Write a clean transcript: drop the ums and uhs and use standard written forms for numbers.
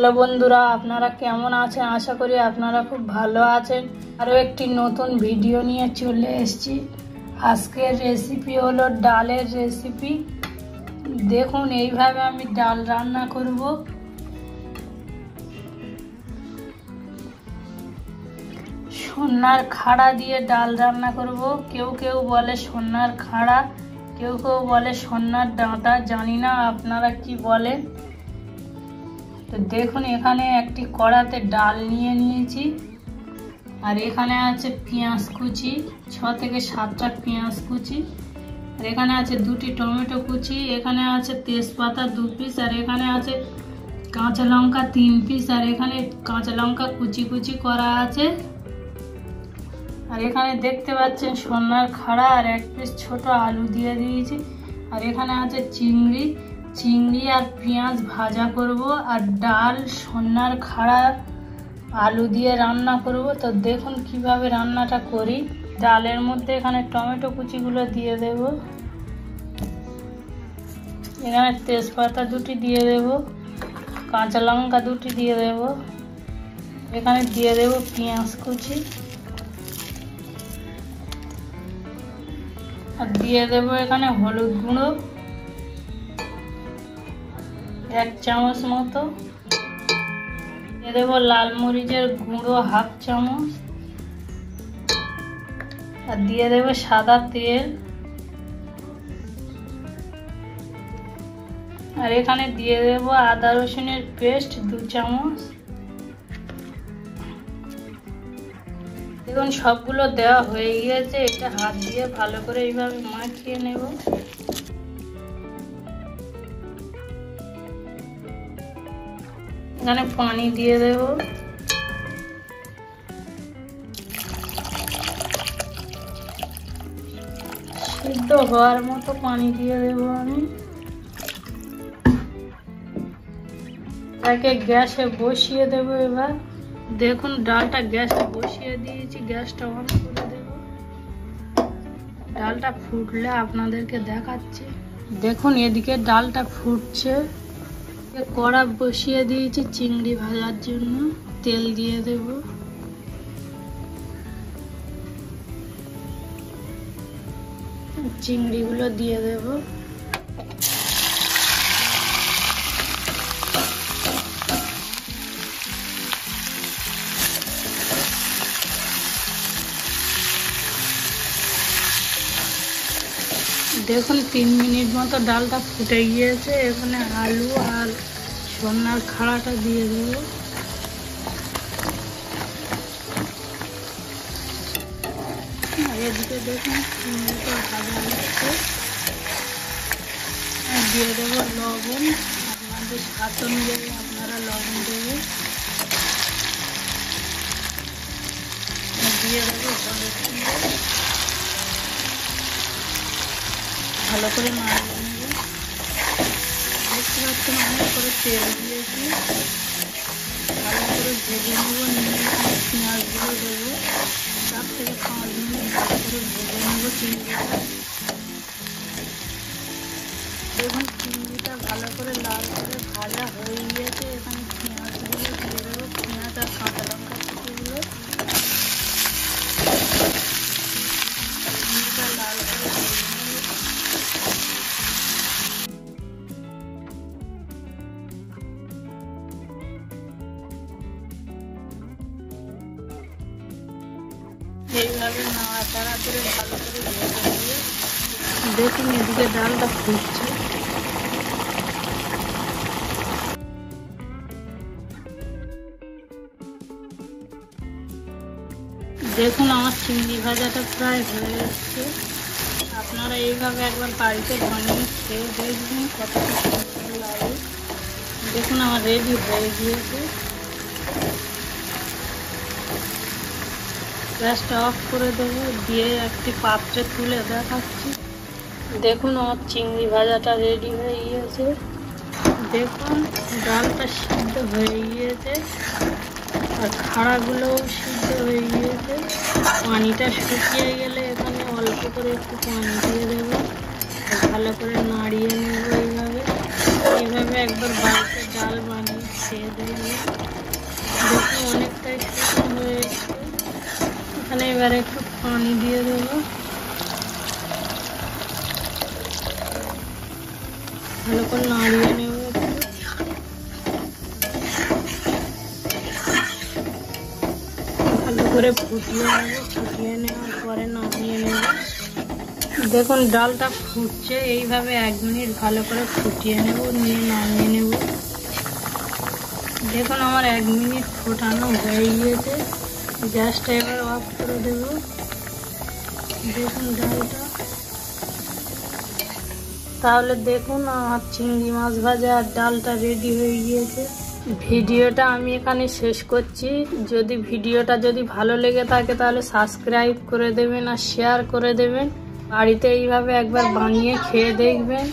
Hello বন্ধুরা, আপনারা কেমন আছেন? আশা করি আপনারা খুব ভালো আছেন। আরও একটি নতুন ভিডিও নিয়ে চলে এসেছি। আজকের রেসিপি হলো ডালের রেসিপি। দেখুন, এইভাবে আমি ডাল রান্না করব। সোনার খাড়া দিয়ে ডাল রান্না করব। কেউ কেউ বলে সোনার খাড়া, কেউ কেউ বলে সোনার ডাঁটা, জানি না আপনারা কি বলেন। তো দেখুন, এখানে একটি কড়াতে ডাল নিয়ে নিয়েছি, আর এখানে আছে পেঁয়াজ কুচি, 6 থেকে 7টা পেঁয়াজ কুচি, আর এখানে আছে 2টি টমেটো কুচি, এখানে আছে তেজপাতা 2 পিস, আর এখানে আছে কাঁচা লঙ্কা 3 পিস, আর এখানে কাঁচা লঙ্কা কুচি কুচি করা আছে। আর এখানে দেখতে পাচ্ছেন সোনার খাড়া আর 1 পিস ছোট আলু দিয়ে দিয়েছি। আর এখানে আছে চিংড়ি আর পেঁয়াজ ভাজা করব, আর ডাল সোনার খাড়া আলু দিয়ে রান্না করব। তো দেখুন কিভাবে রান্নাটা করি। ডালের মধ্যে এখানে টমেটো কুচিগুলো দিয়ে দেব, এখানে তেজপাতা 2টি দিয়ে দেব, কাঁচা লঙ্কা 2টি দিয়ে দেব, এখানে দিয়ে দেব পেঁয়াজ কুচি, আর দিয়ে দেব এখানে হলুদ গুঁড়ো 1 চামচ মতো, দিয়ে দেব লাল মরিচের গুঁড়ো 1/2 চামচ, আর দিয়ে দেব সাদা তেল, আর এখানে দিয়ে দেব আদা রসুনের পেস্ট 2 চামচ। দেখুন সবগুলো দেওয়া হয়ে গিয়েছে। এটা হাত দিয়ে ভালো করে এইভাবে মাখিয়ে নেব। এখানে পানি দিয়ে দেব, সিদ্ধ হওয়ার মতো পানি দিয়ে দেব আমি। তাকে গ্যাসে বসিয়ে দেব। এবার দেখুন ডালটা গ্যাসে বসিয়ে দিয়েছি, গ্যাসটা অন করে দেব। ডালটা ফুটলে আপনাদেরকে দেখাচ্ছি। দেখুন এদিকে ডালটা ফুটছে। কড়া বসিয়ে দিয়েছি চিংড়ি ভাজার জন্য, তেল দিয়ে দেব, চিংড়িগুলো দিয়ে দেব। দেখুন 3 মিনিট মতো ডালটা ফুটে গিয়েছে। এখানে আলু আর সোনার খাড়াটা দিয়ে দেব। এদিকে দেখুন চিংড়িটা ভাজা হচ্ছে, দিয়ে দেব লবণ। আপনাদের স্বাদ অনুযায়ী আপনারা লবণ দেবেন। দিয়ে দেবো হলুদ গুঁড়ো, ভালো করে নাড়িয়ে নেব। দেখতে পাচ্ছেন অনেক করে তেল দিয়েছি, ভালো করে ভেজে নেব। নিয়ে পেঁয়াজগুলো দেবো, 4 থেকে 5 মিনিট ভালো করে ভেজে নেব চিংড়িটা। দেখুন চিংড়িটা ভালো করে লাল করে ভাজা হয়ে গিয়েছে। এখানে পেঁয়াজগুলো দিয়ে দেবো, পেঁয়াজ আর কাঁচা লঙ্কা কুচিগুলো। চিংড়িটা লাল করে ভেজে নেব। এইভাবে নাড়াচাড়া করে ভালো করে ভেজে নিয়ে দেখুন এদিকে ডালটা ফুটছে। দেখুন আমার চিংড়ি ভাজাটা প্রায় হয়ে যাচ্ছে। আপনারা এইভাবে একবার বাড়িতে বানিয়ে খেয়ে দেখবেন কতটা সুন্দর লাগে। দেখুন আমার রেডি হয়ে গিয়েছে। গ্যাসটা অফ করে দেবো, দিয়ে একটি পাত্রে তুলে দেখাচ্ছি। দেখুন আমার চিংড়ি ভাজাটা রেডি হয়ে গিয়েছে। দেখুন ডালটা সিদ্ধ হয়ে গিয়েছে, আর খাড়াগুলোও সিদ্ধ হয়ে গিয়েছে। পানিটা শুকিয়ে গেলে এখানে অল্প করে একটু পানি দিয়ে দেবো, ভালো করে নাড়িয়ে নেব। এইভাবে একবার বাড়িতে ডাল বানিয়ে খেয়ে দেবে। দেখুন অনেকটাই শুকনো হয়ে এসছে। এখানে এবারে একটু পানি দিয়ে দেবো, ভালো করে নাড়িয়ে নেব। ভালো করে ফুটিয়ে নেব, ফুটিয়ে নেওয়ার পরে নামিয়ে নেব। দেখুন ডালটা ফুটছে, এইভাবে 1 মিনিট ভালো করে ফুটিয়ে নেব, নিয়ে নামিয়ে নেব। দেখুন আমার 1 মিনিট ফোটানো হয়ে গিয়েছে, গ্যাসটা এবার অফ করে দেব। দেখুন ডালটা, তাহলে দেখুন আমার চিংড়ি মাছ ভাজা আর ডালটা রেডি হয়ে গিয়েছে। ভিডিওটা আমি এখানে শেষ করছি। ভিডিওটা যদি ভালো লেগে থাকে তাহলে সাবস্ক্রাইব করে দেবেন আর শেয়ার করে দেবেন। বাড়িতে এইভাবে একবার বানিয়ে খেয়ে দেখবেন।